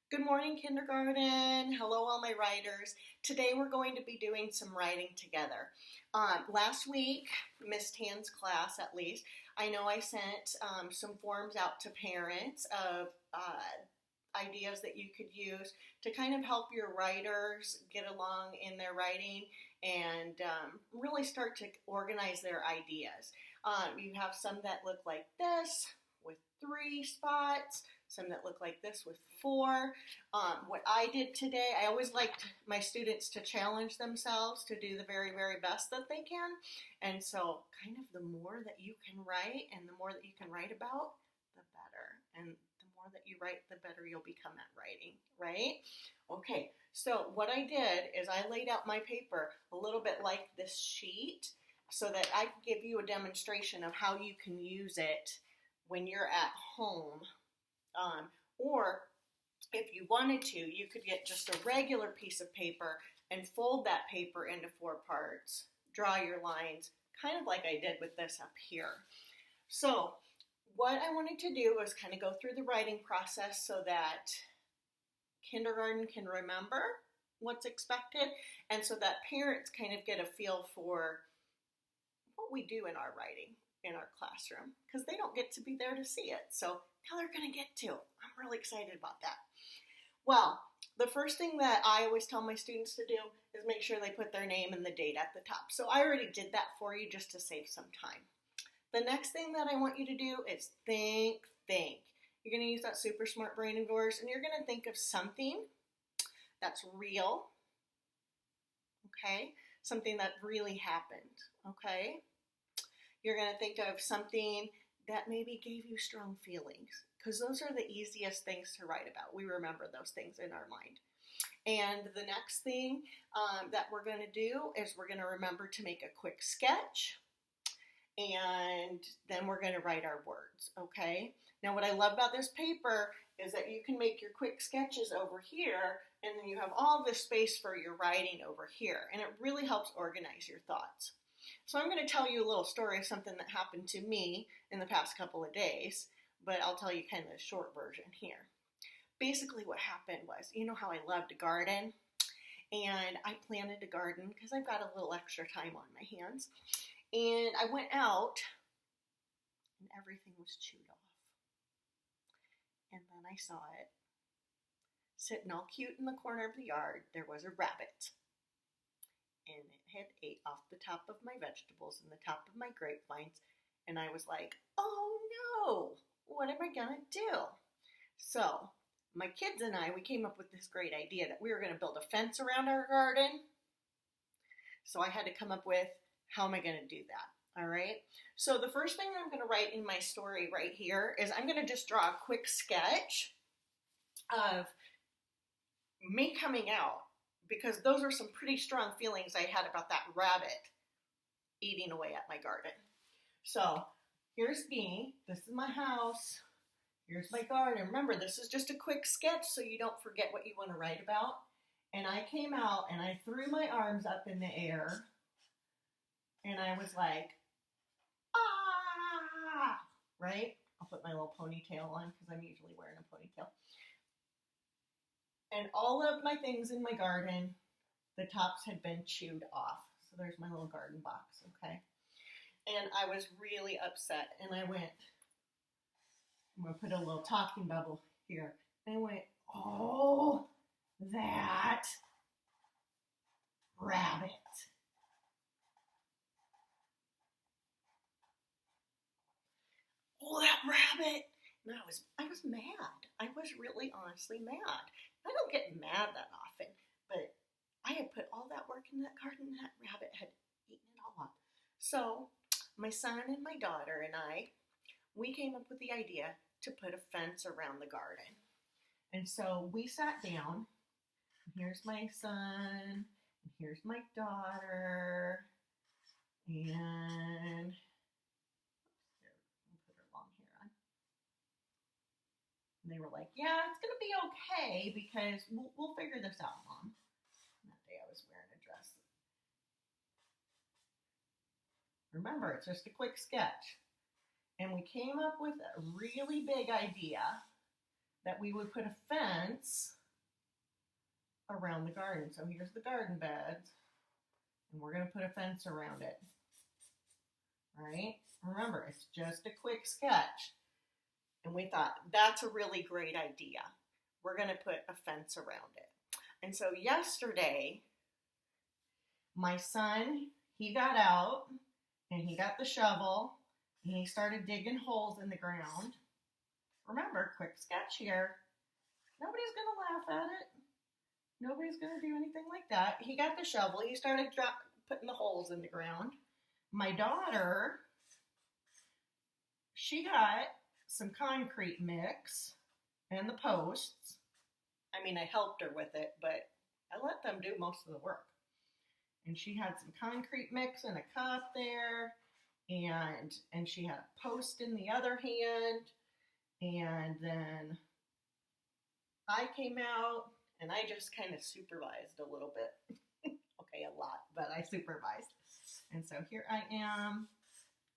Good morning, kindergarten. Hello, all my writers. Today we're going to be doing some writing together. Last week, Miss Tan's class at least, I know I sent some forms out to parents of ideas that you could use to kind of help your writers get along in their writing and really start to organize their ideas. You have some that look like this with 3 spots, some that look like this with 4. What I did today, I always liked my students to challenge themselves to do the very, very best that they can. And so kind of the more that you can write and the more that you can write about, the better. And the more that you write, the better you'll become at writing, right? Okay, so what I did is I laid out my paper a little bit like this sheet so that I can give you a demonstration of how you can use it when you're at home. Or if you wanted to, you could get just a regular piece of paper and fold that paper into 4 parts, draw your lines, kind of like I did with this up here. So what I wanted to do was kind of go through the writing process so that kindergarten can remember what's expected and so that parents kind of get a feel for what we do in our writing in our classroom because they don't get to be there to see it. So now they're going to get to. I'm really excited about that. Well, the first thing that I always tell my students to do is make sure they put their name and the date at the top. So I already did that for you just to save some time. The next thing that I want you to do is think. You're going to use that super smart brain of yours and you're going to think of something that's real, okay? Something that really happened, okay? You're going to think of something that maybe gave you strong feelings because those are the easiest things to write about. We remember those things in our mind. And the next thing that we're going to do is we're going to remember to make a quick sketch and then we're going to write our words, okay? Now what I love about this paper is that you can make your quick sketches over here and then you have all this space for your writing over here and it really helps organize your thoughts. So I'm going to tell you a little story of something that happened to me in the past couple of days, but I'll tell you kind of the short version here. Basically what happened was, you know how I love to garden? And I planted a garden because I've got a little extra time on my hands. And I went out and everything was chewed off. And then I saw it sitting all cute in the corner of the yard. There was a rabbit. And it had ate off the top of my vegetables and the top of my grapevines. And I was like, oh no, what am I going to do? So my kids and I, we came up with this great idea that we were going to build a fence around our garden. So I had to come up with, how am I going to do that? All right. So the first thing I'm going to write in my story right here is I'm going to just draw a quick sketch of me coming out because those are some pretty strong feelings I had about that rabbit eating away at my garden. So here's me. This is my house. Here's my garden. Remember, this is just a quick sketch so you don't forget what you want to write about. And I came out and I threw my arms up in the air and I was like, ah, right? I'll put my little ponytail on because I'm usually wearing a ponytail. And all of my things in my garden, the tops had been chewed off. So there's my little garden box, okay? And I was really upset. And I went, I'm going to put a little talking bubble here. And I went, oh, that rabbit. Oh, that rabbit. And I was mad. I was really honestly mad. I don't get mad that often, but I had put all that work in that garden and that rabbit had eaten it all up. So my son and my daughter and I, we came up with the idea to put a fence around the garden. And so we sat down. And here's my son, and here's my daughter, and they were like, yeah, it's going to be okay because we'll figure this out, Mom. And that day I was wearing a dress. Remember, it's just a quick sketch. And we came up with a really big idea that we would put a fence around the garden. So here's the garden beds, and we're going to put a fence around it. Right? Remember, it's just a quick sketch. And we thought, that's a really great idea. We're going to put a fence around it. And so yesterday, my son, he got out, and he got the shovel, and he started digging holes in the ground. Remember, quick sketch here. Nobody's going to laugh at it. Nobody's going to do anything like that. He got the shovel. He started putting the holes in the ground. My daughter, she got some concrete mix and the posts. I mean, I helped her with it, but I let them do most of the work. And she had some concrete mix in a cup there, and she had a post in the other hand, and then I came out, and I just kind of supervised a little bit. Okay, a lot, but I supervised. And so here I am.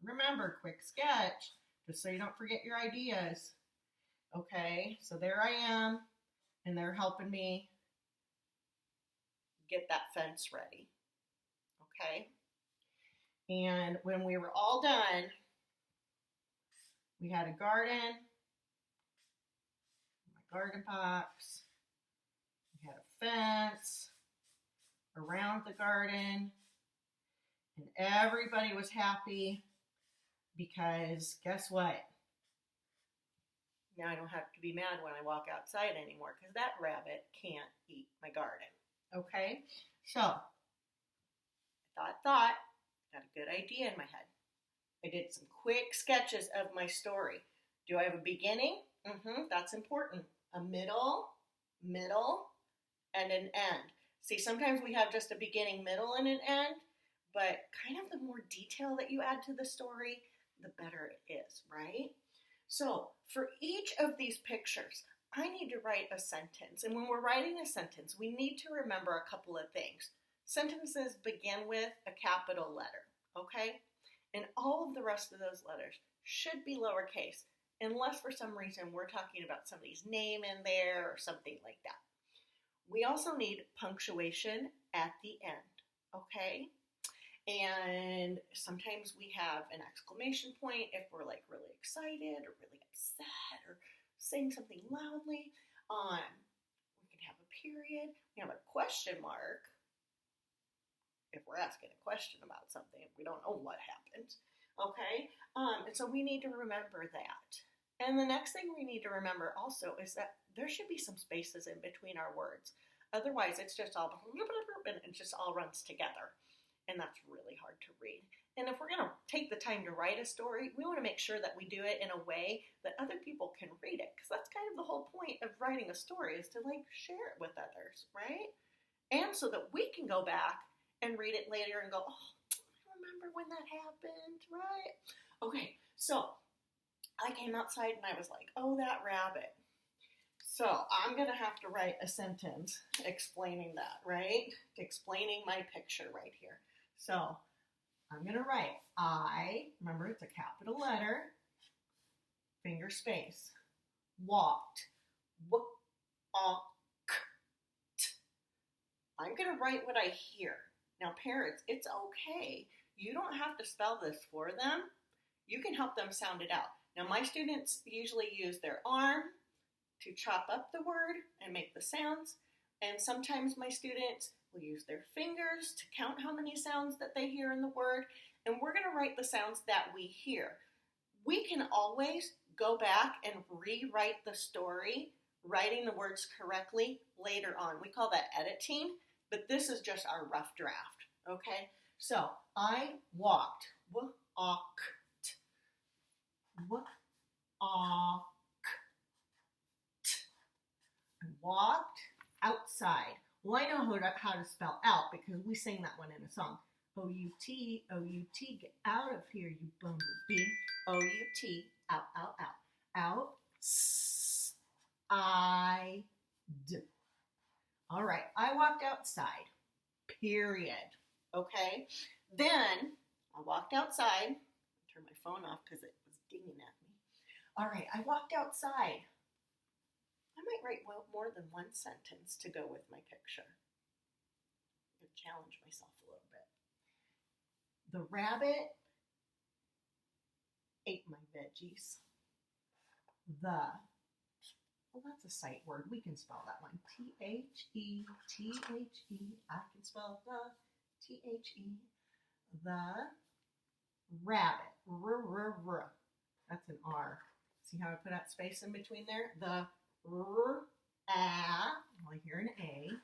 Remember, quick sketch, just so you don't forget your ideas. Okay, so there I am, and they're helping me get that fence ready. Okay, and when we were all done, we had a garden, my garden box, we had a fence around the garden, and everybody was happy because guess what? Now I don't have to be mad when I walk outside anymore because that rabbit can't eat my garden. Okay? So, thought, got a good idea in my head. I did some quick sketches of my story. Do I have a beginning? That's important. A middle, and an end. See, sometimes we have just a beginning, middle, and an end, but kind of the more detail that you add to the story, the better it is, right? So for each of these pictures, I need to write a sentence. And when we're writing a sentence, we need to remember a couple of things. Sentences begin with a capital letter, okay? And all of the rest of those letters should be lowercase, unless for some reason we're talking about somebody's name in there or something like that. We also need punctuation at the end, okay? And sometimes we have an exclamation point if we're like really excited or really upset or saying something loudly. We can have a period. We have a question mark if we're asking a question about something. We don't know what happened, okay? And so we need to remember that. And the next thing we need to remember also is that there should be some spaces in between our words. Otherwise, it's just all, and it just all runs together. And that's really hard to read. And if we're going to take the time to write a story, we want to make sure that we do it in a way that other people can read it. Because that's kind of the whole point of writing a story, is to like share it with others, right? And so that we can go back and read it later and go, oh, I remember when that happened, right? Okay, so I came outside and I was like, oh, that rabbit. So I'm going to have to write a sentence explaining that, right? Explaining my picture right here. So I'm going to write remember it's a capital letter, finger space, walked, walked. I'm going to write what I hear. Now parents, it's okay. You don't have to spell this for them. You can help them sound it out. Now my students usually use their arm to chop up the word and make the sounds. And sometimes my students will use their fingers to count how many sounds that they hear in the word. And we're going to write the sounds that we hear. We can always go back and rewrite the story, writing the words correctly later on. We call that editing, but this is just our rough draft, okay? So, I walked, walked, walked. Walked outside. Well, I know how to spell out because we sing that one in a song. O-U-T, O-U-T, get out of here, you bumblebee. O-U-T, out, out, out. Out-I-D. All right, I walked outside, period. Okay? Then, I walked outside. Turn my phone off because it was dinging at me. All right, I walked outside. I might write more than one sentence to go with my picture. I'm going to challenge myself a little bit. The rabbit ate my veggies. Well, that's a sight word. We can spell that one. T-H-E-T-H-E. I can spell the T-H-E. The rabbit. R-r-r. That's an R. See how I put that space in between there? The r-a. Well, I hear an A.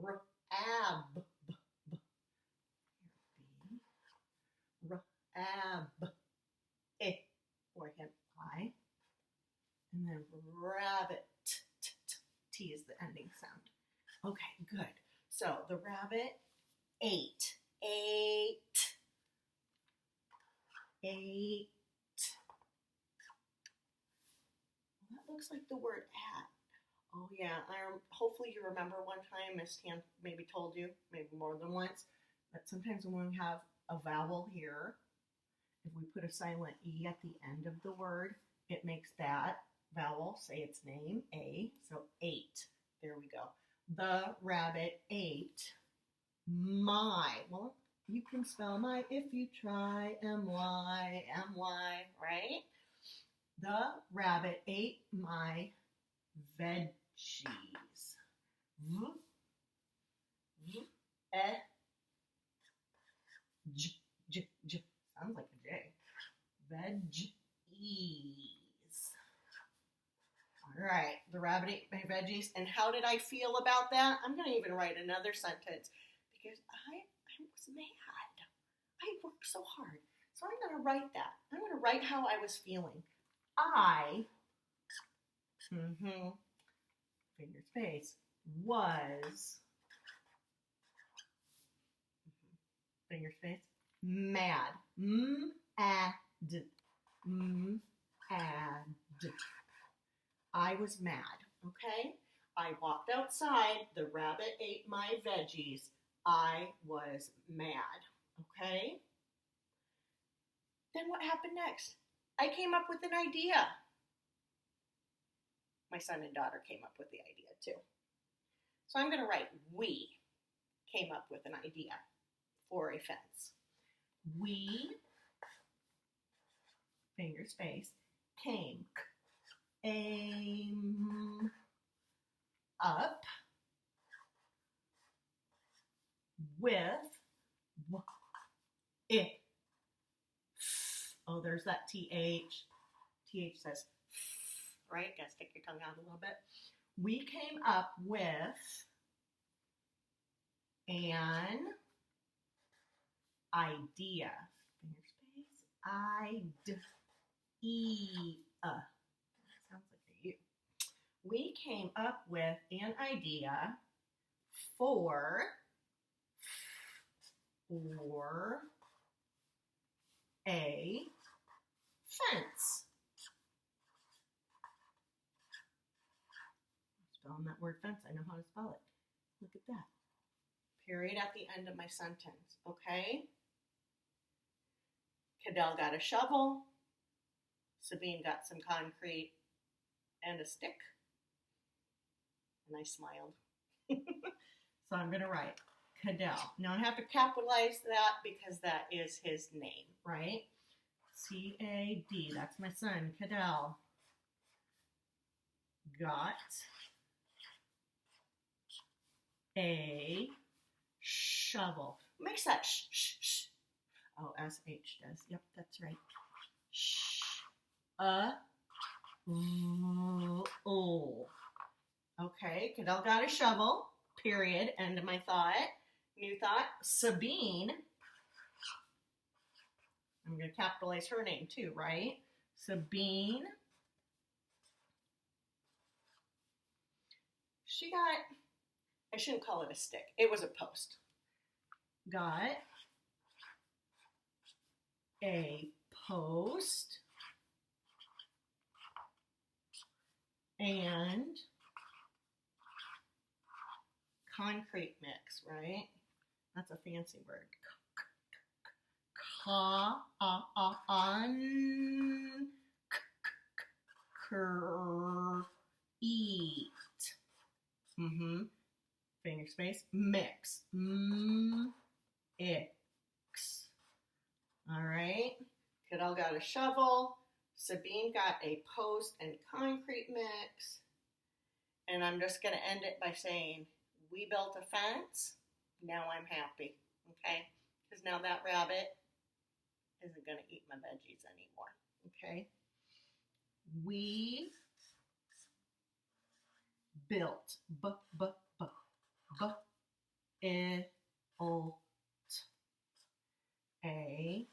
R-ab. B. R-ab. Eh. Or him. I. And then rabbit. T is the ending sound. Okay, good. So the rabbit ate. Well, that looks like the word at. Oh yeah, hopefully you remember one time Miss Tan maybe told you, maybe more than once, that sometimes when we have a vowel here, if we put a silent E at the end of the word, it makes that vowel say its name, A, so ate. There we go. The rabbit ate my. Well, you can spell my if you try, M-Y, right? The rabbit ate my veggies. J. Sounds like a J. Veggies. All right, the rabbit ate my veggies. And how did I feel about that? I'm going to even write another sentence because I was mad. I worked so hard. So I'm going to write that. I'm going to write how I was feeling. I, finger space, was, finger space, mad. I was mad, okay? I walked outside. The rabbit ate my veggies. I was mad, okay? Then what happened next? I came up with an idea. My son and daughter came up with the idea too. So I'm going to write, we came up with an idea for a fence. We, finger space, came up with it. Oh, there's that TH. TH says, right? Gotta stick your tongue out a little bit. We came up with an idea. Finger space. Idea. That sounds like a U. We came up with an idea for a fence. Spelling that word fence, I know how to spell it. Look at that. Period at the end of my sentence, okay? Cadell got a shovel. Sabine got some concrete and a stick. And I smiled. So I'm going to write Cadell. Now I have to capitalize that because that is his name, right? C-A-D, that's my son, Cadell. Got a shovel. Makes that sh. Oh, S-H does. Yep, that's right. O. Okay, Cadell got a shovel. Period. End of my thought. New thought. Sabine. I'm going to capitalize her name too, right? Sabine. She got, I shouldn't call it a stick. It was a post. Got a post and concrete mix, right? That's a fancy word. eat. Finger space, mix. Ix. All right. Kiddo got a shovel. Sabine got a post and concrete mix. And I'm just going to end it by saying, we built a fence. Now I'm happy. Okay? Because now that rabbit isn't going to eat my veggies anymore. Okay? We built a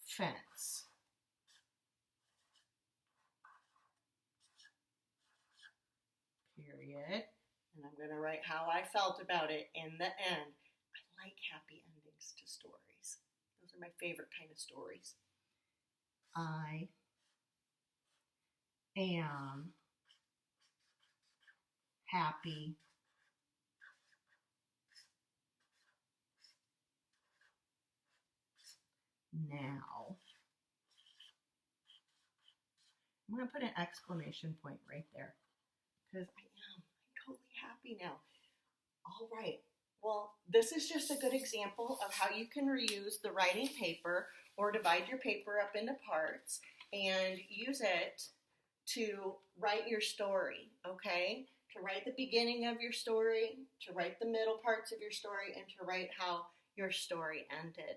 fence. Period. And I'm going to write how I felt about it in the end. I like happy endings to stories. Those are my favorite kind of stories. I am happy now. I'm going to put an exclamation point right there because I'm totally happy now. All right. Well, this is just a good example of how you can reuse the writing paper or divide your paper up into parts and use it to write your story, okay? To write the beginning of your story, to write the middle parts of your story, and to write how your story ended,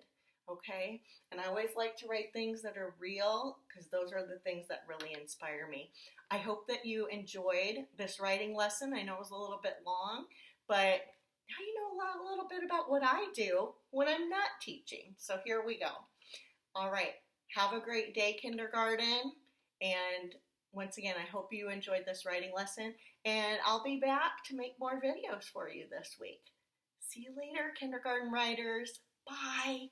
okay? And I always like to write things that are real because those are the things that really inspire me. I hope that you enjoyed this writing lesson. I know it was a little bit long, but now you know a little bit about what I do when I'm not teaching. So here we go. All right. Have a great day, kindergarten. And once again, I hope you enjoyed this writing lesson. And I'll be back to make more videos for you this week. See you later, kindergarten writers. Bye.